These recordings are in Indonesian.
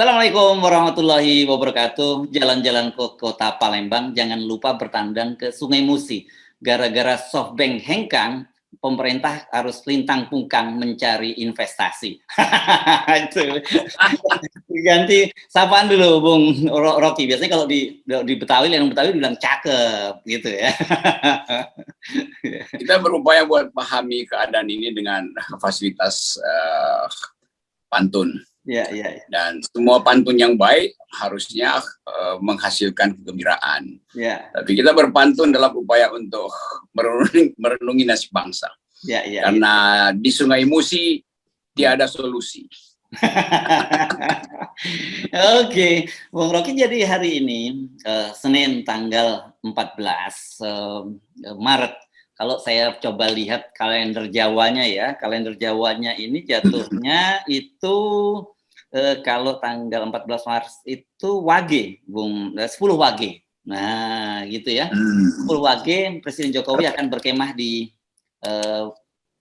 Assalamualaikum warahmatullahi wabarakatuh. Jalan-jalan ke kota Palembang, jangan lupa bertandang ke Sungai Musi. Gara-gara SoftBank hengkang, pemerintah harus lintang pungkang mencari investasi. Itu. Ganti sapaan dulu, Bung Rocky. Biasanya kalau di Betawi, yang Betawi bilang cakep, gitu ya. Kita berupaya buat pahami keadaan ini dengan fasilitas pantun. Ya. Dan semua pantun yang baik harusnya menghasilkan kegembiraan. Ya. Tapi kita berpantun dalam upaya untuk merenungi nasib bangsa. Ya. Karena di Sungai Musi tiada solusi. Oke, Bung Rocky, jadi hari ini Senin tanggal 14 Maret. Kalau saya coba lihat kalender Jawanya ya, kalender Jawanya ini jatuhnya itu kalau tanggal 14 Maret itu Wage, Bung, 10 Wage. Nah, gitu ya. 10 Wage, Presiden Jokowi akan berkemah di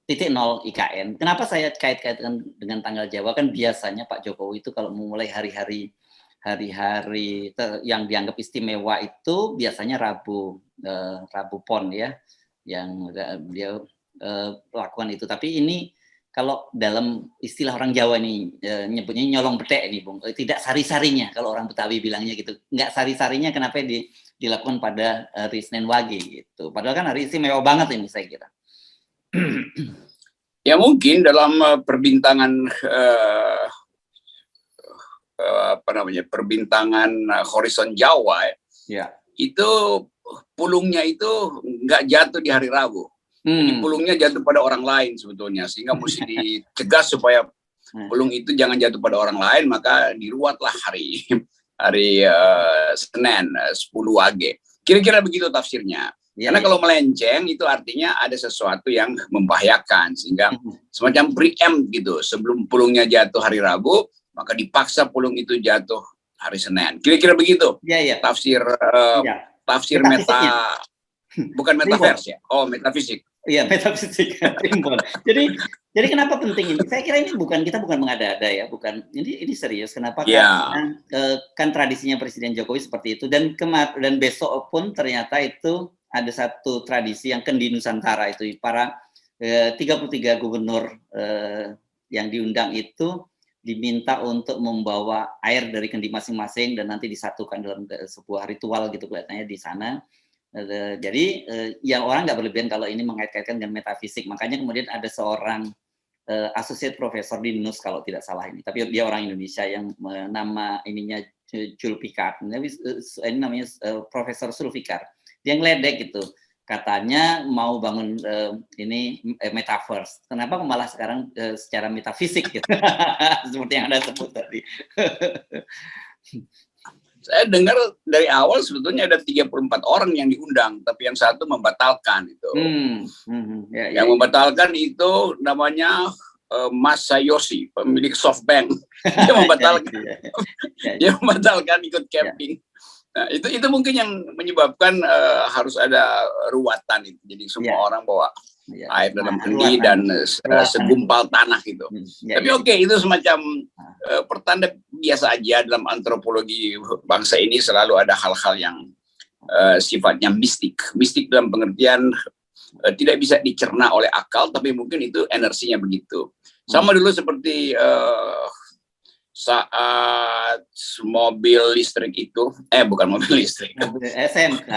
titik 0 IKN. Kenapa saya kait-kaitkan dengan tanggal Jawa? Kan biasanya Pak Jokowi itu kalau memulai hari-hari yang dianggap istimewa itu biasanya Rabu Pon ya, yang dia lakukan itu. Tapi ini kalau dalam istilah orang Jawa ini nyebutnya nyolong betek nih, Bung. Tidak sari-sarinya kalau orang Betawi bilangnya gitu. Nggak sari-sarinya kenapa dilakukan pada hari Senin Wage gitu. Padahal kan hari istimewa banget ini saya kira. Ya mungkin dalam perbintangan perbintangan horizon Jawa ya. Itu pulungnya itu nggak jatuh di hari Rabu. Jadi pulungnya jatuh pada orang lain sebetulnya, sehingga mesti dicegah supaya pulung itu jangan jatuh pada orang lain, maka diruatlah hari Senin 10 Wage. Kira-kira begitu tafsirnya. Karena kalau melenceng itu artinya ada sesuatu yang membahayakan, sehingga semacam preempt gitu. Sebelum pulungnya jatuh hari Rabu, maka dipaksa pulung itu jatuh hari Senin. Kira-kira begitu. Ya. Tafsir meta, bukan metaverse ya. Oh, metafisik. Iya, metafisik. Jadi kenapa penting ini? Saya kira ini kita bukan mengada-ada ya, bukan. Ini serius. Kenapa? Karena kan tradisinya Presiden Jokowi seperti itu, dan besok pun ternyata itu ada satu tradisi yang kendi Nusantara itu, para 33 gubernur yang diundang itu diminta untuk membawa air dari kendi masing-masing dan nanti disatukan dalam sebuah ritual gitu kelihatannya di sana. Jadi yang orang nggak berlebihan kalau ini mengait-kaitkan dengan metafisik. Makanya kemudian ada seorang associate professor di NUS kalau tidak salah ini, tapi dia orang Indonesia yang nama ininya Julfikar. Ini namanya Profesor Sulfikar. Dia ngeledek gitu. Katanya mau bangun ini metaverse. Kenapa malah sekarang secara metafisik gitu? Seperti yang Anda sebut tadi. Saya dengar dari awal sebetulnya ada 34 orang yang diundang, tapi yang satu membatalkan itu. Yang membatalkan itu namanya Mas Sayoshi, pemilik SoftBank. Dia membatalkan, dia membatalkan ikut camping. Nah, itu mungkin yang menyebabkan harus ada ruatan itu. Jadi semua orang bawa air dalam kendi dan segumpal tanah gitu. Tapi oke, itu semacam pertanda biasa aja. Dalam antropologi bangsa ini selalu ada hal-hal yang sifatnya mistik. Mistik dalam pengertian tidak bisa dicerna oleh akal, tapi mungkin itu energinya begitu. Sama dulu seperti saat mobil listrik itu, bukan mobil listrik, SMK.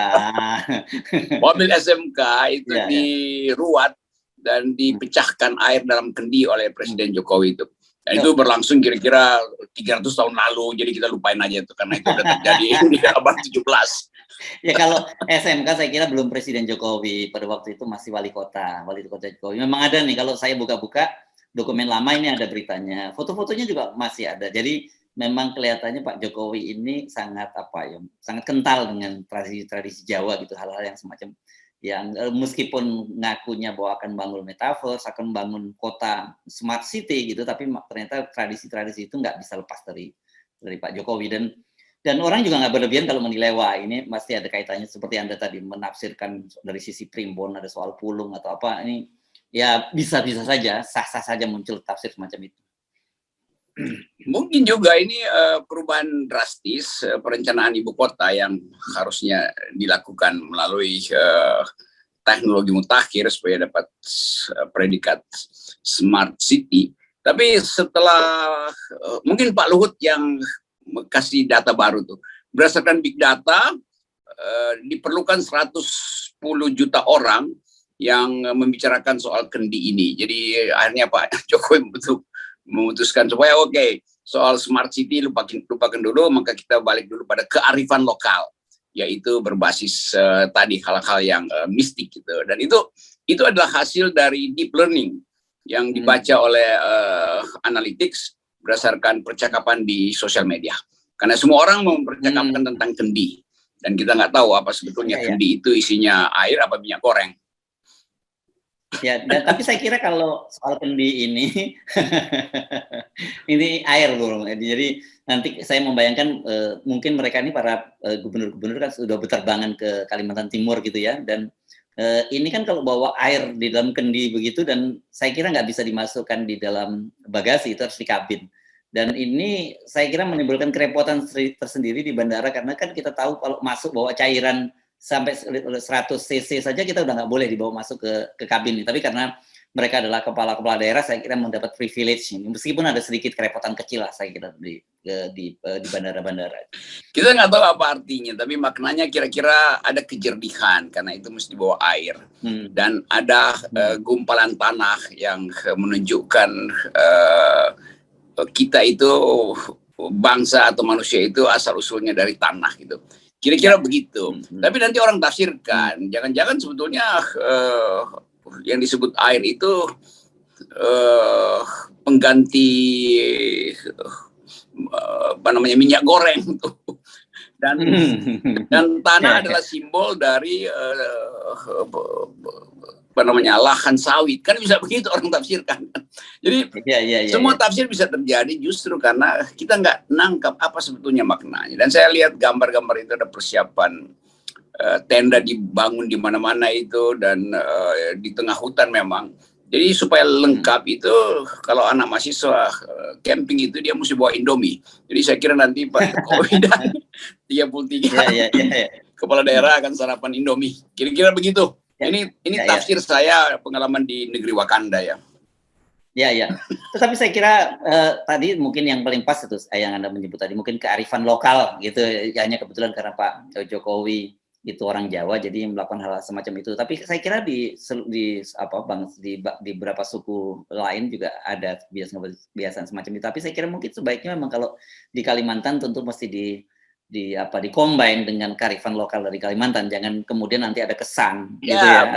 Mobil SMK itu diruat dan dipecahkan air dalam kendi oleh Presiden Jokowi itu. Dan itu berlangsung kira-kira 300 tahun lalu, jadi kita lupain aja itu, karena itu udah terjadi di abad 17. Ya kalau SMK saya kira belum Presiden Jokowi, pada waktu itu masih wali kota Jokowi. Memang ada nih, kalau saya buka-buka dokumen lama ini ada beritanya, foto-fotonya juga masih ada. Jadi memang kelihatannya Pak Jokowi ini sangat sangat kental dengan tradisi Jawa gitu, hal-hal yang semacam yang meskipun ngakunya bahwa akan bangun metaverse, akan bangun kota smart city gitu, tapi ternyata tradisi-tradisi itu nggak bisa lepas dari Pak Jokowi. Dan orang juga nggak berlebihan kalau menilai, wah ini pasti ada kaitannya seperti Anda tadi menafsirkan dari sisi primbon, ada soal pulung atau apa, ini ya bisa-bisa saja, sah-sah saja muncul tafsir semacam itu. Mungkin juga ini perubahan drastis perencanaan ibu kota yang harusnya dilakukan melalui teknologi mutakhir supaya dapat predikat smart city. Tapi setelah mungkin Pak Luhut yang kasih data baru tuh, berdasarkan big data diperlukan 110 juta orang yang membicarakan soal kendi ini. Jadi akhirnya Pak Jokowi memutuskan supaya soal smart city lupakan dulu, maka kita balik dulu pada kearifan lokal, yaitu berbasis tadi hal-hal yang mistik gitu. Dan itu adalah hasil dari deep learning yang dibaca oleh analytics berdasarkan percakapan di sosial media. Karena semua orang mempercakapkan tentang kendi, dan kita nggak tahu apa sebetulnya kendi itu isinya air apa minyak goreng. Ya, tapi saya kira kalau soal kendi ini, ini air, Bung. Jadi nanti saya membayangkan mungkin mereka ini para gubernur-gubernur kan sudah berterbangan ke Kalimantan Timur gitu ya, dan ini kan kalau bawa air di dalam kendi begitu, dan saya kira nggak bisa dimasukkan di dalam bagasi, itu harus di kabin. Dan ini saya kira menimbulkan kerepotan tersendiri di bandara, karena kan kita tahu kalau masuk bawa cairan sampai 100 cc saja kita udah nggak boleh dibawa masuk ke kabin. Tapi karena mereka adalah kepala-kepala daerah, saya kira mendapat privilege ini. Meskipun ada sedikit kerepotan kecil lah, saya kira di bandara-bandara. Kita nggak tahu apa artinya, tapi maknanya kira-kira ada kejernihan karena itu mesti bawa air. Dan ada gumpalan tanah yang menunjukkan kita itu bangsa atau manusia itu asal-usulnya dari tanah gitu. Kira-kira begitu. Tapi nanti orang tafsirkan, jangan-jangan sebetulnya yang disebut air itu pengganti minyak goreng tuh. Dan tanah adalah simbol dari lahan sawit, kan bisa begitu orang tafsirkan. Jadi semua tafsir bisa terjadi justru karena kita nggak nangkap apa sebetulnya maknanya. Dan saya lihat gambar-gambar itu ada persiapan tenda dibangun di mana-mana itu, dan di tengah hutan memang. Jadi supaya lengkap itu, kalau anak mahasiswa camping itu dia mesti bawa Indomie. Jadi saya kira nanti Pak Jokowi dan 33 kepala daerah akan sarapan Indomie. Kira-kira begitu. Ini tafsir saya pengalaman di negeri Wakanda ya. Ya. Tapi saya kira tadi mungkin yang paling pas itu yang Anda menyebut tadi, mungkin kearifan lokal gitu. Hanya kebetulan karena Pak Jokowi itu orang Jawa, jadi melakukan hal semacam itu. Tapi saya kira di beberapa suku lain juga ada kebiasaan semacam itu. Tapi saya kira mungkin sebaiknya memang kalau di Kalimantan tentu mesti di-combine dengan kearifan lokal dari Kalimantan, jangan kemudian nanti ada kesan gitu ya.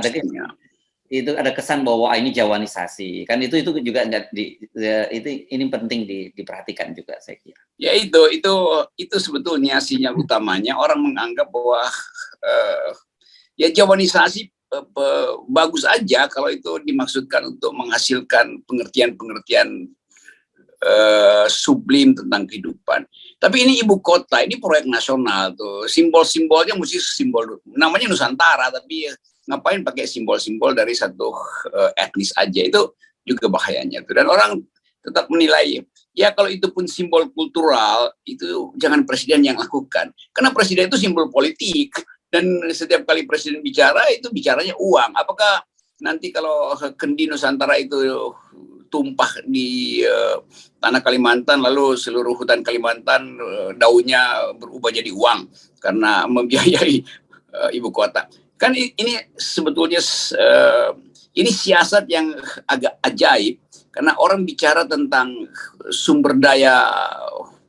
Ada kesan bahwa ini Jawanisasi, kan itu juga enggak ini penting diperhatikan juga, saya kira. Ya itu sebetulnya sinyal utamanya orang menganggap bahwa ya Jawanisasi bagus aja kalau itu dimaksudkan untuk menghasilkan pengertian-pengertian sublim tentang kehidupan. Tapi ini ibu kota, ini proyek nasional tuh, simbol-simbolnya mesti simbol namanya Nusantara, tapi ngapain pakai simbol-simbol dari satu etnis aja, itu juga bahayanya tuh. Dan orang tetap menilai ya kalau itu pun simbol kultural itu jangan presiden yang lakukan, karena presiden itu simbol politik, dan setiap kali presiden bicara itu bicaranya uang. Apakah nanti kalau kendi Nusantara itu tumpah di tanah Kalimantan, lalu seluruh hutan Kalimantan daunnya berubah jadi uang karena membiayai ibu kota? Kan ini sebetulnya ini siasat yang agak ajaib, karena orang bicara tentang sumber daya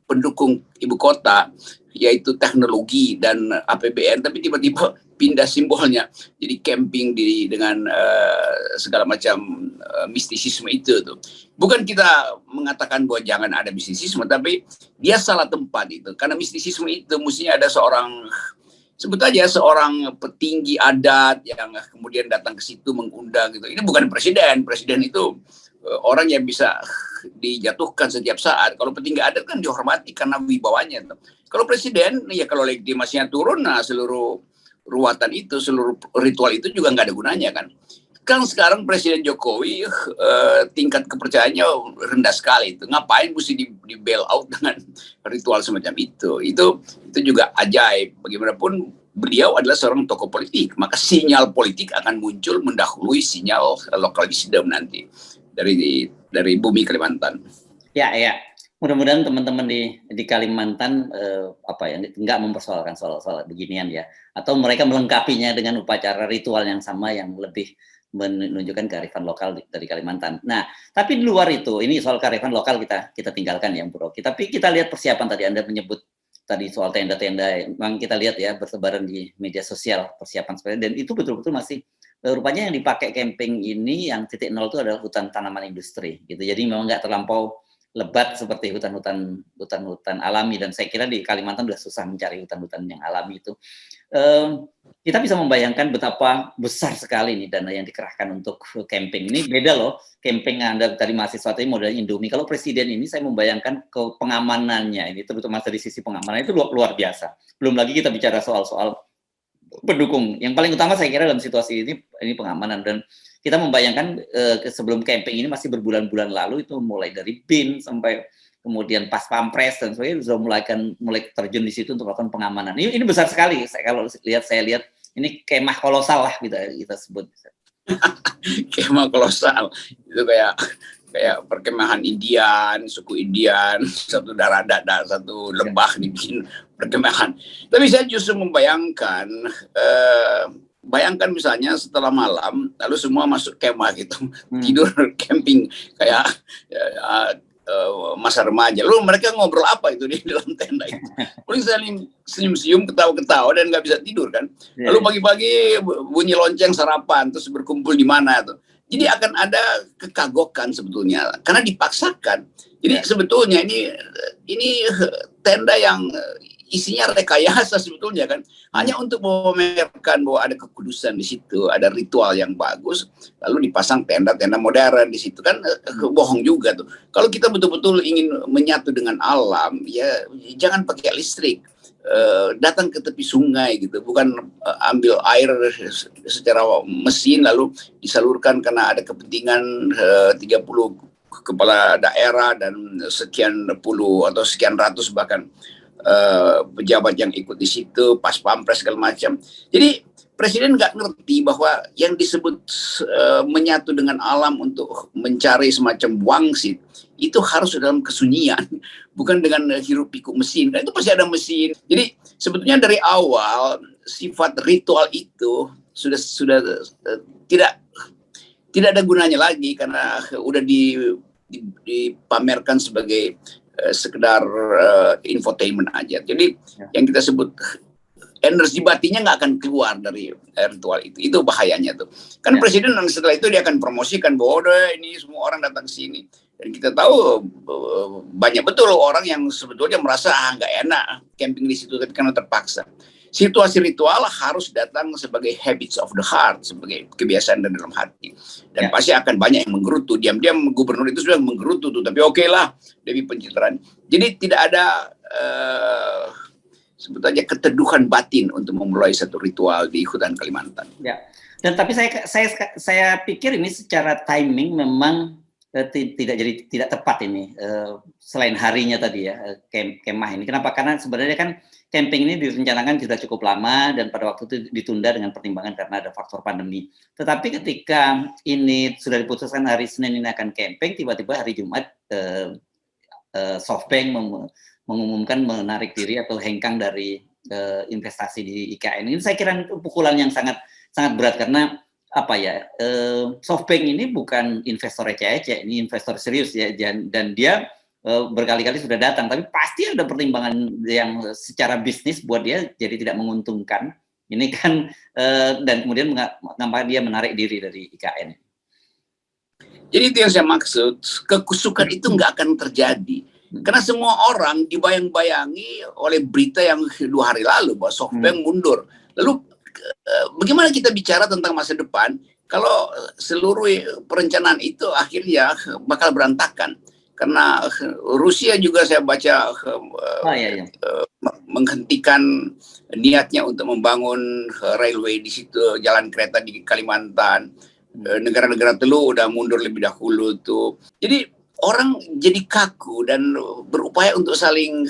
pendukung ibu kota, yaitu teknologi dan APBN, tapi tiba-tiba pindah simbolnya jadi camping dengan segala macam mistisisme itu tuh. Bukan kita mengatakan bahwa jangan ada mistisisme, tapi dia salah tempat itu, karena mistisisme itu mestinya ada sebut aja seorang petinggi adat yang kemudian datang ke situ mengundang gitu. Ini bukan presiden itu orang yang bisa dijatuhkan setiap saat. Kalau petinggi adat kan dihormati karena wibawanya. Kalau presiden, ya kalau legitimasinya turun, nah seluruh ruatan itu, seluruh ritual itu juga nggak ada gunanya kan. kan sekarang Presiden Jokowi tingkat kepercayaannya rendah sekali itu. Ngapain mesti di bail out dengan ritual semacam itu? Itu juga ajaib. Bagaimanapun beliau adalah seorang tokoh politik, maka sinyal politik akan muncul mendahului sinyal local wisdom nanti dari bumi Kalimantan. Ya, ya. Mudah-mudahan teman-teman di Kalimantan nggak mempersoalkan soal beginian ya, atau mereka melengkapinya dengan upacara ritual yang sama yang lebih menunjukkan kearifan lokal dari Kalimantan. Nah, tapi di luar itu, ini soal kearifan lokal kita tinggalkan ya, Bro. Tapi kita lihat persiapan tadi Anda menyebut tadi soal tenda-tenda, memang kita lihat ya bertebaran di media sosial persiapan seperti, dan itu betul-betul masih rupanya yang dipakai camping ini yang titik nol itu adalah hutan tanaman industri gitu. Jadi memang nggak terlampau lebat seperti hutan-hutan alami, dan saya kira di Kalimantan sudah susah mencari hutan-hutan yang alami itu. Kita bisa membayangkan betapa besar sekali nih dana yang dikerahkan untuk camping ini. Beda loh camping Anda tadi mahasiswa tadi model Indomie. Kalau presiden ini saya membayangkan ke pengamanannya ini, terutama dari sisi pengamanan itu luar biasa. Belum lagi kita bicara soal pendukung. Yang paling utama saya kira dalam situasi ini pengamanan, dan kita membayangkan sebelum camping ini masih berbulan-bulan lalu itu mulai dari BIN sampai kemudian pas pampres dan sebagainya sudah mulai terjun di situ untuk melakukan pengamanan. Ini besar sekali. Saya lihat ini kemah kolosal lah kita sebut. Kemah kolosal itu kayak perkemahan Indian, suku Indian, satu darah satu lembah dibikin perkemahan. Tapi saya justru membayangkan bayangkan misalnya setelah malam lalu semua masuk kemah gitu, tidur camping kayak masa remaja. Lalu mereka ngobrol apa itu di dalam tenda itu? Paling saling senyum-senyum, ketawa-ketawa dan nggak bisa tidur kan. Lalu pagi-pagi bunyi lonceng sarapan, terus berkumpul di mana tuh. Jadi akan ada kekagokan sebetulnya karena dipaksakan. Jadi sebetulnya ini tenda yang isinya rekayasa sebetulnya kan, hanya untuk memamerkan bahwa ada kekudusan di situ, ada ritual yang bagus, lalu dipasang tenda-tenda modern di situ kan, bohong juga tuh. Kalau kita betul-betul ingin menyatu dengan alam, ya jangan pakai listrik, datang ke tepi sungai gitu, bukan ambil air secara mesin lalu disalurkan karena ada kepentingan 30 kepala daerah dan sekian puluh atau sekian ratus bahkan pejabat yang ikut di situ, pas pampres segala macam. Jadi presiden nggak ngerti bahwa yang disebut menyatu dengan alam untuk mencari semacam wangsit itu harus dalam kesunyian, bukan dengan hirup pikuk mesin. Nah, itu pasti ada mesin. Jadi sebetulnya dari awal sifat ritual itu sudah tidak ada gunanya lagi karena udah dipamerkan sebagai sekedar infotainment aja. Jadi yang kita sebut energi batinnya nggak akan keluar dari ritual itu. Itu bahayanya tuh. Kan presiden setelah itu dia akan promosikan bahwa ini semua orang datang ke sini. Dan kita tahu banyak betul orang yang sebetulnya merasa nggak enak camping di situ, tapi karena terpaksa. Situasi ritual harus datang sebagai habits of the heart, sebagai kebiasaan dalam hati. Dan pasti akan banyak yang menggerutu. Diam-diam gubernur itu sudah menggerutu tuh, tapi oke lah demi pencitraan. Jadi tidak ada sebetulnya keteduhan batin untuk memulai satu ritual di hutan Kalimantan. Ya. Dan tapi saya pikir ini secara timing memang tidak tepat ini, selain harinya tadi ya, kemah ini. Kenapa? Karena sebenarnya kan camping ini direncanakan sudah cukup lama dan pada waktu itu ditunda dengan pertimbangan karena ada faktor pandemi. Tetapi ketika ini sudah diputuskan hari Senin ini akan camping, tiba-tiba hari Jumat SoftBank mengumumkan menarik diri atau hengkang dari investasi di IKN. Ini saya kira itu pukulan yang sangat berat karena SoftBank ini bukan investor ecek-ecek, ini investor serius ya, dan dia berkali-kali sudah datang, tapi pasti ada pertimbangan yang secara bisnis buat dia jadi tidak menguntungkan. Ini kan dan kemudian mengapa dia menarik diri dari IKN. Jadi itu yang saya maksud, kekusukan itu nggak akan terjadi. Karena semua orang dibayang-bayangi oleh berita yang 2 hari lalu bahwa SoftBank mundur. Lalu bagaimana kita bicara tentang masa depan kalau seluruh perencanaan itu akhirnya bakal berantakan? Karena Rusia juga saya baca menghentikan niatnya untuk membangun railway di situ, jalan kereta di Kalimantan. negara-negara teluk udah mundur lebih dahulu tuh. Jadi orang jadi kaku dan berupaya untuk saling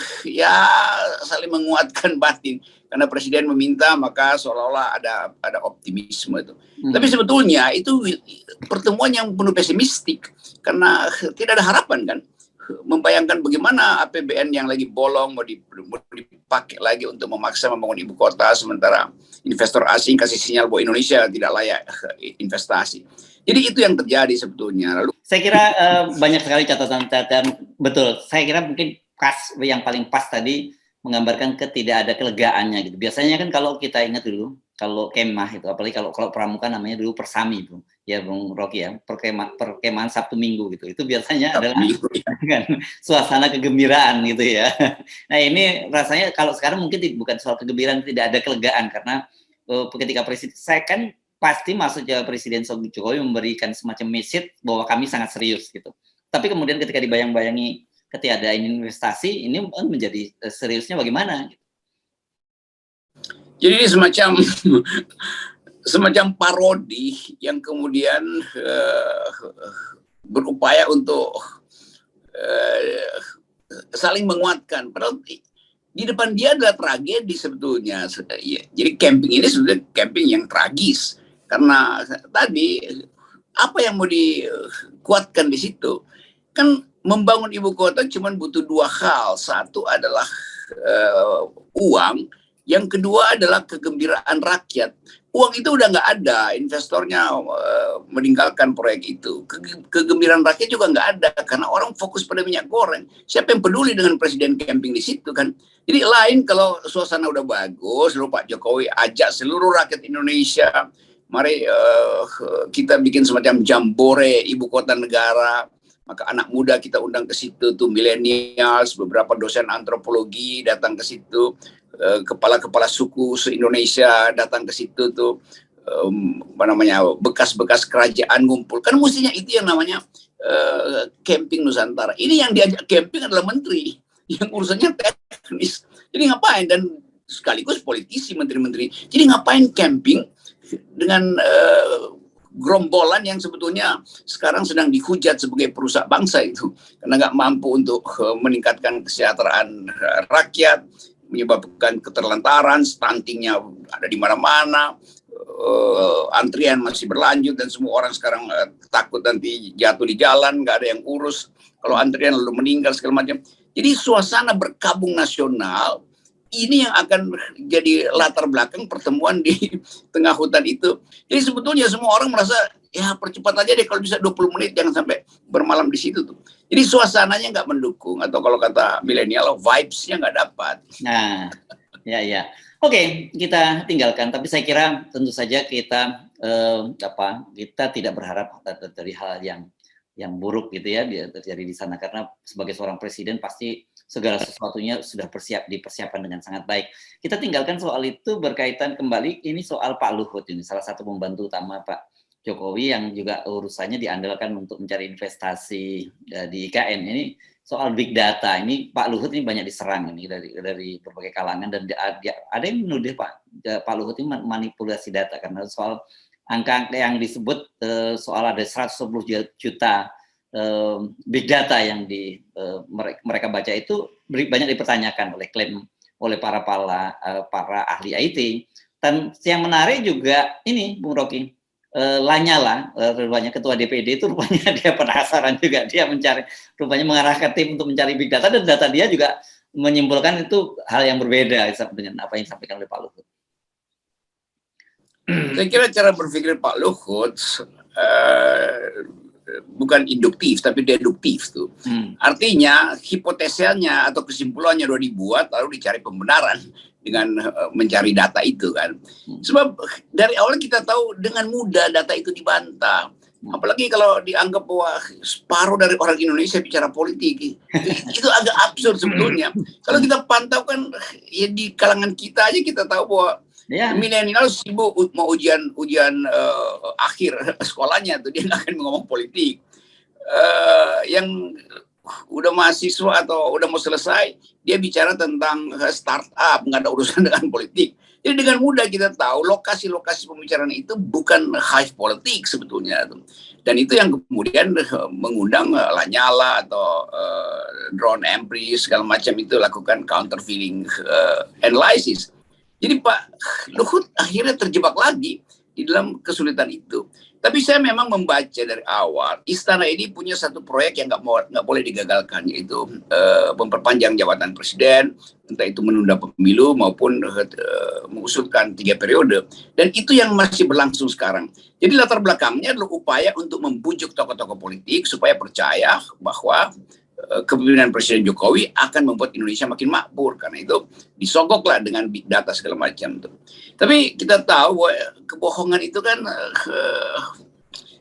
menguatkan batin karena presiden meminta, maka seolah-olah ada optimisme itu. Tapi sebetulnya itu pertemuan yang penuh pesimistik karena tidak ada harapan kan. Membayangkan bagaimana APBN yang lagi bolong mau dipakai lagi untuk memaksa membangun ibu kota, sementara investor asing kasih sinyal bahwa Indonesia tidak layak investasi. Jadi itu yang terjadi sebetulnya. Lalu saya kira banyak sekali catatan-catatan, betul. Saya kira mungkin yang paling pas tadi menggambarkan tidak ada kelegaannya gitu. Biasanya kan kalau kita ingat dulu, kalau kemah itu, apalagi kalau pramuka namanya dulu persami itu, ya Bung Rocky ya, perkemahan Sabtu Minggu gitu. Itu biasanya adalah dengan suasana kegembiraan gitu ya. Nah ini rasanya kalau sekarang mungkin bukan soal kegembiraan, tidak ada kelegaan karena ketika presiden, saya kan pasti maksudnya Presiden Jokowi memberikan semacam message bahwa kami sangat serius gitu. Tapi kemudian ketika dibayang-bayangi ketiadaan investasi, ini menjadi seriusnya bagaimana? Jadi semacam parodi yang kemudian berupaya untuk saling menguatkan. Padahal di depan dia adalah tragedi sebetulnya. Jadi camping ini sebetulnya camping yang tragis. Karena tadi apa yang mau dikuatkan di situ? Kan membangun ibu kota cuma butuh dua hal. Satu adalah uang, yang kedua adalah kegembiraan rakyat. Uang itu udah nggak ada, investornya meninggalkan proyek itu. Kegembiraan rakyat juga nggak ada karena orang fokus pada minyak goreng. Siapa yang peduli dengan presiden camping di situ kan? Jadi lain kalau suasana udah bagus, lalu Pak Jokowi ajak seluruh rakyat Indonesia, mari kita bikin semacam jambore ibu kota negara. Maka anak muda kita undang ke situ tuh, milenials, beberapa dosen antropologi datang ke situ, kepala-kepala suku se-Indonesia datang ke situ tuh, bekas-bekas kerajaan ngumpul. Kan mestinya itu yang namanya camping Nusantara. Ini yang diajak camping adalah menteri yang urusannya teknis. Jadi ngapain, dan sekaligus politisi, menteri-menteri. Jadi ngapain camping dengan gerombolan yang sebetulnya sekarang sedang dihujat sebagai perusak bangsa itu karena nggak mampu untuk meningkatkan kesejahteraan rakyat, menyebabkan keterlantaran, stuntingnya ada di mana-mana, antrian masih berlanjut dan semua orang sekarang takut nanti jatuh di jalan, nggak ada yang urus kalau antrian lalu meninggal segala macam. Jadi suasana berkabung nasional ini yang akan jadi latar belakang pertemuan di tengah hutan itu. Jadi sebetulnya semua orang merasa, ya percepat aja deh kalau bisa 20 menit, jangan sampai bermalam di situ tuh. Jadi suasananya nggak mendukung, atau kalau kata milenial, vibes-nya nggak dapat. Nah, ya. Oke, kita tinggalkan. Tapi saya kira tentu saja kita kita tidak berharap dari hal yang buruk gitu ya terjadi di sana, karena sebagai seorang presiden pasti segala sesuatunya sudah dipersiapkan dengan sangat baik. Kita tinggalkan soal itu, berkaitan kembali ini soal Pak Luhut, ini salah satu pembantu utama Pak Jokowi yang juga urusannya diandalkan untuk mencari investasi di IKN. Ini soal big data, ini Pak Luhut ini banyak diserang ini dari berbagai kalangan, dan ada yang menuduh Pak Luhut ini manipulasi data karena soal angka yang disebut soal ada 110 juta big data yang mereka baca itu banyak dipertanyakan oleh para ahli IT. Dan yang menarik juga ini Bung Rocky, Lanyala, rupanya ketua DPD itu rupanya dia penasaran juga, dia rupanya mengarahkan tim untuk mencari big data, dan data dia juga menyimpulkan itu hal yang berbeda dengan apa yang disampaikan oleh Pak Luhut. Saya kira cara berpikir Pak Luhut bukan induktif tapi deduktif tuh. Artinya hipotesanya atau kesimpulannya udah dibuat lalu dicari pembenaran dengan mencari data itu kan. Sebab dari awal kita tahu dengan mudah data itu dibantah. Apalagi kalau dianggap bahwa separuh dari orang Indonesia bicara politik, itu agak absurd sebetulnya. Kalau kita pantau kan ya di kalangan kita aja kita tahu bahwa milenial sibuk mau ujian akhir sekolahnya tuh, dia nggak akan ngomong politik. Yang udah mahasiswa atau udah mau selesai, dia bicara tentang startup, nggak ada urusan dengan politik. Jadi dengan mudah kita tahu lokasi-lokasi pembicaraan itu bukan high politik sebetulnya. Dan itu yang kemudian mengundang Lanyala atau drone Empri segala macam itu lakukan countervailing analysis. Jadi Pak Luhut akhirnya terjebak lagi di dalam kesulitan itu. Tapi saya memang membaca dari awal, istana ini punya satu proyek yang nggak boleh digagalkan, yaitu memperpanjang jabatan presiden, entah itu menunda pemilu maupun mengusulkan 3 periode. Dan itu yang masih berlangsung sekarang. Jadi latar belakangnya adalah upaya untuk membujuk tokoh-tokoh politik supaya percaya bahwa kepemimpinan Presiden Jokowi akan membuat Indonesia makin makmur, karena itu disogoklah dengan big data segala macam tuh. Tapi kita tahu bahwa kebohongan itu kan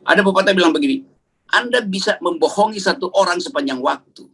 ada pepatah bilang begini, Anda bisa membohongi satu orang sepanjang waktu,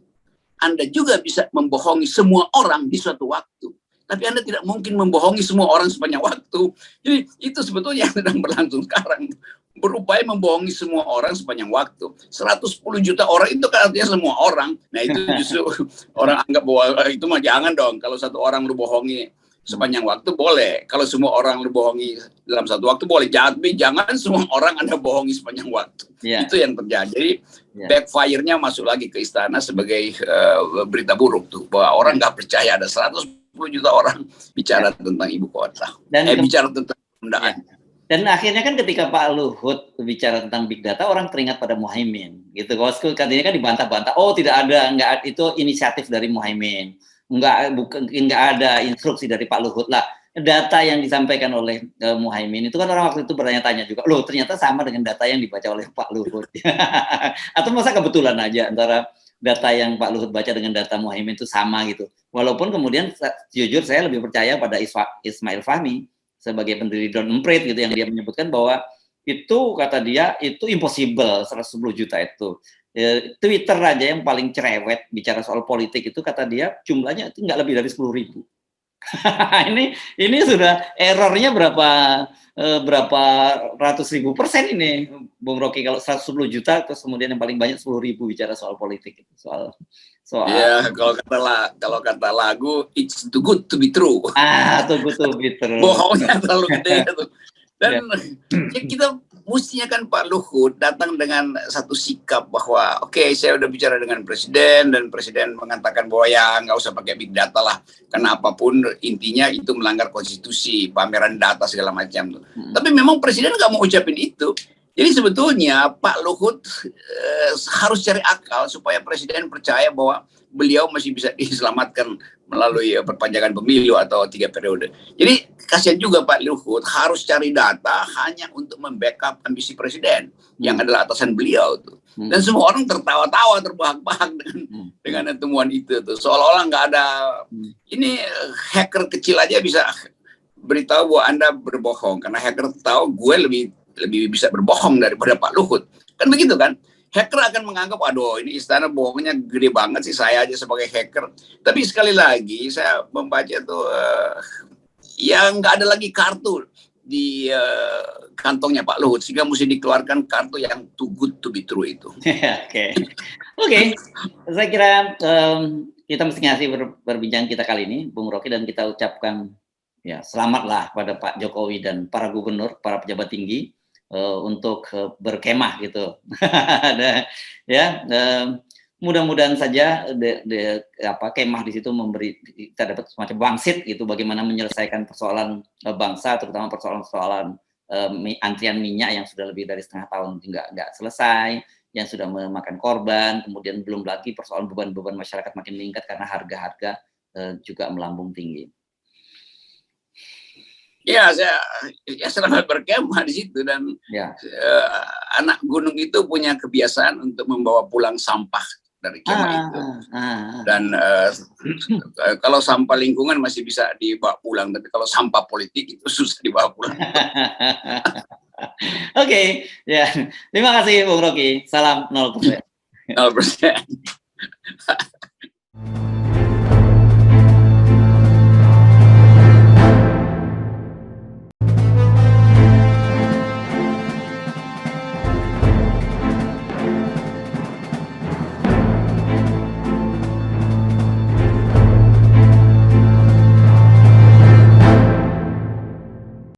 Anda juga bisa membohongi semua orang di suatu waktu, tapi Anda tidak mungkin membohongi semua orang sepanjang waktu. Jadi itu sebetulnya yang sedang berlangsung sekarang, berupaya membohongi semua orang sepanjang waktu. 110 juta orang itu kan artinya semua orang. Nah itu justru orang anggap bahwa itu mah jangan dong. Kalau satu orang lu bohongi sepanjang waktu boleh. Kalau semua orang lu bohongi dalam satu waktu boleh. Tapi jangan semua orang Anda bohongi sepanjang waktu. Itu yang terjadi. Jadi backfire-nya masuk lagi ke istana sebagai berita buruk tuh. Bahwa orang nggak percaya ada 110 juta orang bicara tentang ibu kota. Dan bicara tentang penundaan. Dan akhirnya kan ketika Pak Luhut bicara tentang big data, orang teringat pada Muhaimin, gitu. Kalau katanya kan dibantah-bantah, oh tidak ada, enggak, itu inisiatif dari Muhaimin, enggak ada instruksi dari Pak Luhut lah. Data yang disampaikan oleh Muhaimin itu kan orang waktu itu bertanya-tanya juga, loh ternyata sama dengan data yang dibaca oleh Pak Luhut. Atau masa kebetulan aja antara data yang Pak Luhut baca dengan data Muhaimin itu sama gitu. Walaupun kemudian jujur saya lebih percaya pada Ismail Fahmi sebagai pendiri Drone Emprit gitu, yang dia menyebutkan bahwa itu kata dia itu impossible 110 juta itu. Twitter aja yang paling cerewet bicara soal politik itu kata dia jumlahnya itu nggak lebih dari 10.000. ini sudah errornya berapa ratus ribu persen ini Bung Rocky, kalau 110 juta terus kemudian yang paling banyak 10.000 bicara soal politik itu, soal ya kalau kata lagu it's too good to be true. Too good to be true. Bohongnya terlalu gede tuh. Dan kita mestinya kan Pak Luhut datang dengan satu sikap bahwa oke, saya udah bicara dengan presiden dan presiden mengatakan bahwa ya nggak usah pakai big data lah, karena apapun intinya itu melanggar konstitusi, pameran data segala macam tuh. Tapi memang presiden nggak mau ucapin itu. Jadi sebetulnya Pak Luhut harus cari akal supaya presiden percaya bahwa beliau masih bisa diselamatkan melalui perpanjangan pemilu atau 3 periode. Jadi kasihan juga Pak Luhut harus cari data hanya untuk membackup ambisi presiden yang adalah atasan beliau tuh. Dan semua orang tertawa-tawa, terbahak-bahak dengan temuan itu tuh. Seolah-olah nggak ada, ini hacker kecil aja bisa beritahu bahwa Anda berbohong, karena hacker tahu gue lebih bisa berbohong daripada Pak Luhut. Kan begitu kan? Hacker akan menganggap, aduh ini istana bohongnya gede banget sih, saya aja sebagai hacker. Tapi sekali lagi saya membaca tuh yang nggak ada lagi kartu di kantongnya Pak Luhut, sehingga mesti dikeluarkan kartu yang too good to be true itu. Oke. Saya kira kita mesti ngasih berbincang kita kali ini, Bung Rocky, dan kita ucapkan ya selamatlah pada Pak Jokowi dan para gubernur, para pejabat tinggi untuk berkemah gitu. Mudah-mudahan saja kemah di situ memberi kita dapat semacam wangsit gitu, bagaimana menyelesaikan persoalan bangsa, terutama persoalan antrian minyak yang sudah lebih dari setengah tahun nggak selesai, yang sudah memakan korban, kemudian belum lagi persoalan beban-beban masyarakat makin meningkat karena harga-harga juga melambung tinggi. Ya, saya selamat berkemah di situ, dan anak gunung itu punya kebiasaan untuk membawa pulang sampah dari kemah itu. Dan kalau sampah lingkungan masih bisa dibawa pulang, tapi kalau sampah politik itu susah dibawa pulang. Oke, ya. Terima kasih Bung Rocky. Salam 0%. 0%.